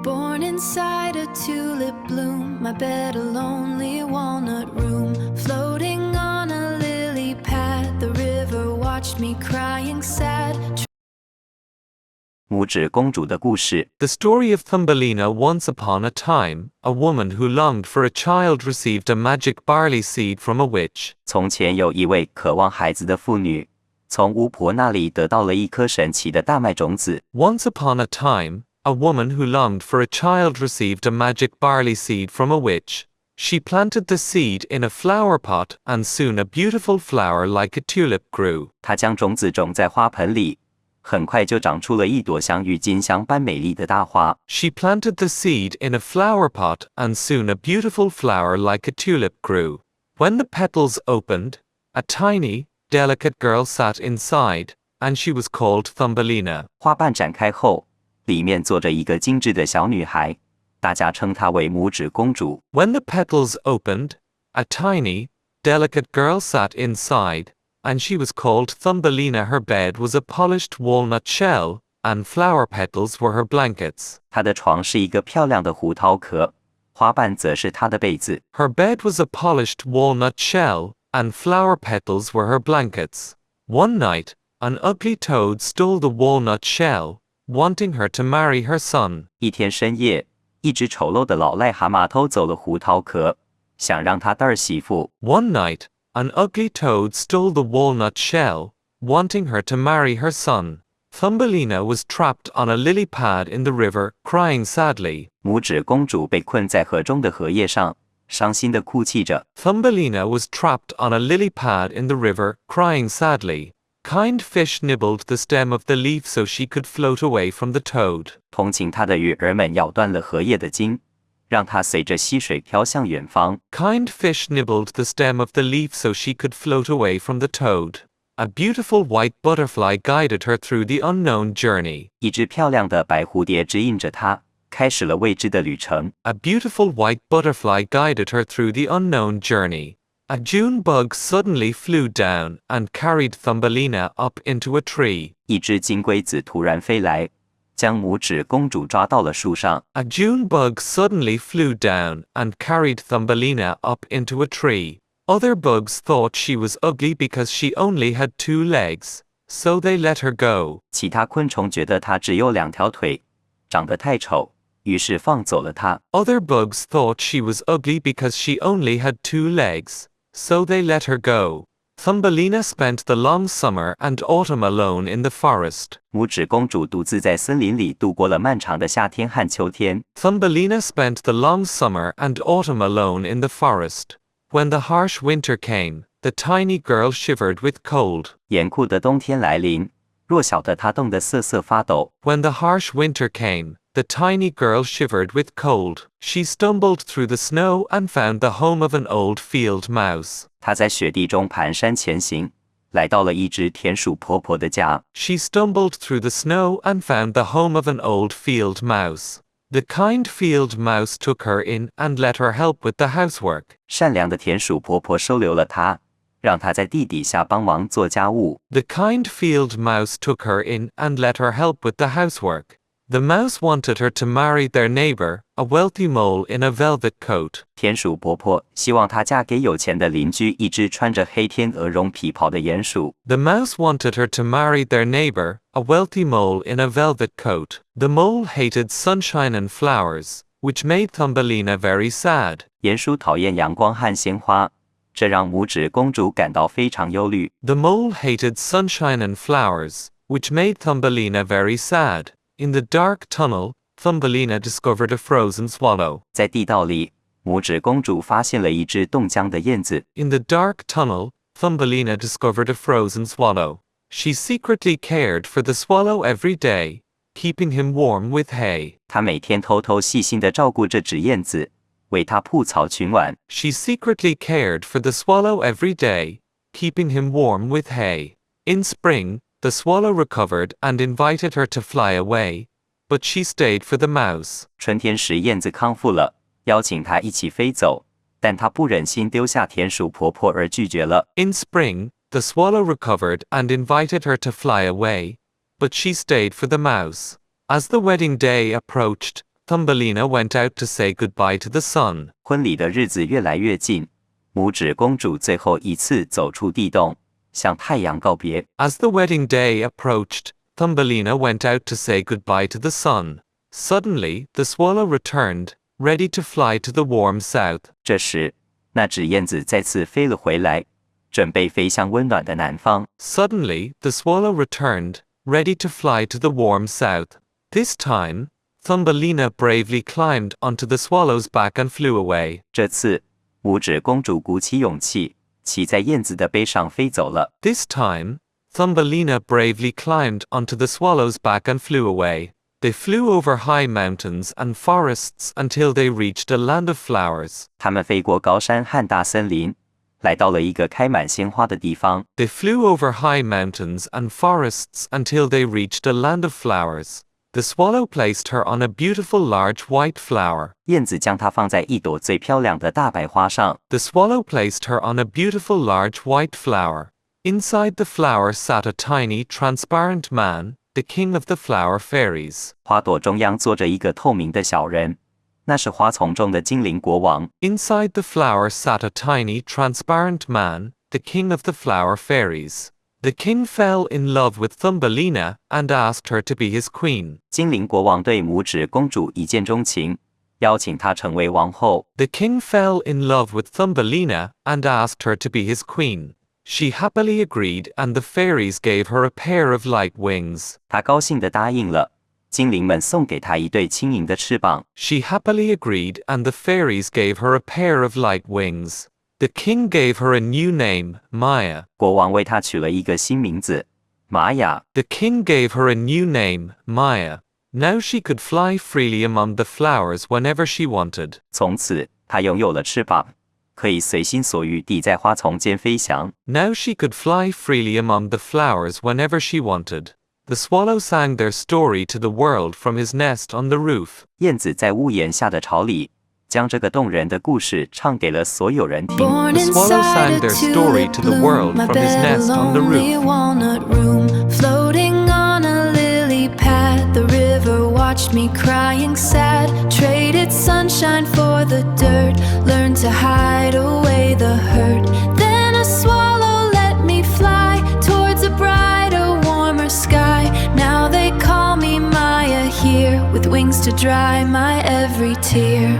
Born inside a tulip bloom, my bed a lonely walnut room, floating on a lily pad, the river watched me crying sad. 拇指公主的故事。 The story of Thumbelina. Once upon a time, a woman who longed for a child received a magic barley seed from a witch. 从前有一位渴望孩子的妇女，从巫婆那里得到了一颗神奇的大麦种子。 Once upon a time, a woman who longed for a child received a magic barley seed from a witch. She planted the seed in a flower pot, and soon a beautiful flower like a tulip grew. 她将种子种在花盆里，很快就长出了一朵像郁金香般美丽的大花。 She planted the seed in a flower pot, and soon a beautiful flower like a tulip grew. When the petals opened, a tiny, delicate girl sat inside, and she was called Thumbelina. 花瓣展开后，里面坐着一个精致的小女孩，大家称她为拇指公主。 When the petals opened, a tiny, delicate girl sat inside, and she was called Thumbelina. Her bed was a polished walnut shell, and flower petals were her blankets. 她的床是一个漂亮的胡桃壳，花瓣则是她的被子。 Her bed was a polished walnut shell, and flower petals were her blankets. One night, an ugly toad stole the walnut shell, wanting her to marry her son. 一天深夜，一只丑陋的老癞蛤蟆偷走了胡桃壳，想让她当儿媳妇。 One night, an ugly toad stole the walnut shell, wanting her to marry her son. Thumbelina was trapped on a lily pad in the river, crying sadly. 拇指公主被困在河中的荷叶上，伤心地哭泣着。 Thumbelina was trapped on a lily pad in the river, crying sadly. Kind fish nibbled the stem of the leaf so she could float away from the toad. 同情她的鱼儿们咬断了荷叶的茎，让她随着溪水飘向远方。 Kind fish nibbled the stem of the leaf so she could float away from the toad. A beautiful white butterfly guided her through the unknown journey. 一只漂亮的白蝴蝶指引着她，开始了未知的旅程。 A beautiful white butterfly guided her through the unknown journey. A June bug suddenly flew down and carried Thumbelina up into a tree. 一只金龟子突然飞来，将拇指公主抓到了树上。 A June bug suddenly flew down and carried Thumbelina up into a tree. Other bugs thought she was ugly because she only had 2 legs, so they let her go. 其他昆虫觉得她只有2条腿，长得太丑，于是放走了她。 Other bugs thought she was ugly because she only had 2 legs, so they let her go. Thumbelina spent the long summer and autumn alone in the forest. 拇指公主独自在森林里度过了漫长的夏天和秋天。 Thumbelina spent the long summer and autumn alone in the forest. When the harsh winter came, the tiny girl shivered with cold. 严酷的冬天来临，弱小的她冻得瑟瑟发抖。 When the harsh winter came, the tiny girl shivered with cold. She stumbled through the snow and found the home of an old field mouse. 她在雪地中蹒跚前行，来到了一只田鼠婆婆的家。 She stumbled through the snow and found the home of an old field mouse. The kind field mouse took her in and let her help with the housework. 善良的田鼠婆婆收留了她，让她在地底下帮忙做家务。 The kind field mouse took her in and let her help with the housework. The mouse wanted her to marry their neighbor, a wealthy mole in a velvet coat. 田鼠婆婆希望她嫁给有钱的邻居，一只穿着黑天鹅绒皮袍的鼹鼠。 The mouse wanted her to marry their neighbor, a wealthy mole in a velvet coat. The mole hated sunshine and flowers, which made Thumbelina very sad. 鼹鼠讨厌阳光和鲜花，这让拇指公主感到非常忧虑。 The mole hated sunshine and flowers, which made Thumbelina very sad. In the dark tunnel, Thumbelina discovered a frozen swallow. 在地道里，拇指公主发现了一只冻僵的燕子。 In the dark tunnel, Thumbelina discovered a frozen swallow. She secretly cared for the swallow every day, keeping him warm with hay. 她每天偷偷细心地照顾这只燕子，为它铺草取暖。 She secretly cared for the swallow every day, keeping him warm with hay. In spring, the swallow recovered and invited her to fly away, but she stayed for the mouse. 春天时，燕子康复了，邀请她一起飞走，但她不忍心丢下田鼠婆婆而拒绝了。 In spring, the swallow recovered and invited her to fly away, but she stayed for the mouse. As the wedding day approached, Thumbelina went out to say goodbye to the sun. 婚礼的日子越来越近，拇指公主最后一次走出地洞，向太阳告别。As the wedding day approached, Thumbelina went out to say goodbye to the sun. Suddenly, the swallow returned, ready to fly to the warm south. 这时，那只燕子再次飞了回来，准备飞向温暖的南方。Suddenly, the swallow returned, ready to fly to the warm south. This time, Thumbelina bravely climbed onto the swallow's back and flew away. 这次，拇指公主鼓起勇气，骑在燕子的背上飞走了。This time, Thumbelina bravely climbed onto the swallow's back and flew away. They flew over high mountains and forests until they reached a land of flowers. 它们飞过高山和大森林，来到了一个开满鲜花的地方。They flew over high mountains and forests until they reached a land of flowers. The swallow placed her on a beautiful large white flower. 燕子将它放在一朵最漂亮的大白花上。The swallow placed her on a beautiful large white flower. Inside the flower sat a tiny transparent man, the king of the flower fairies. 花朵中央坐着一个透明的小人，那是花丛中的精灵国王。Inside the flower sat a tiny transparent man, the king of the flower fairies. The king fell in love with Thumbelina and asked her to be his queen. 精灵国王对拇指公主一见钟情，邀请她成为王后。The king fell in love with Thumbelina and asked her to be his queen. She happily agreed and the fairies gave her a pair of light wings. 她高兴地答应了，精灵们送给她一对轻盈的翅膀。She happily agreed and the fairies gave her a pair of light wings. The king gave her a new name, Maya. 国王为她取了一个新名字，玛雅。The king gave her a new name, Maya. Now she could fly freely among the flowers whenever she wanted. 从此，她拥有了翅膀，可以随心所欲地在花丛间飞翔。Now she could fly freely among the flowers whenever she wanted. The swallow sang their story to the world from his nest on the roof. 燕子在屋檐下的巢里，将这个动人的故事唱给了所有人听。 Born The swallow inside sang a their story tulip to the bloom, world my from his bed nest a on the lonely roof. walnut room, floating on a lily pad. The river watched me crying sad. Traded sunshine for the dirt, learned to hide away the hurt. Then a swallow let me fly towards a brighter, warmer sky. Now they call me Maya here, with wings to dry my every tear.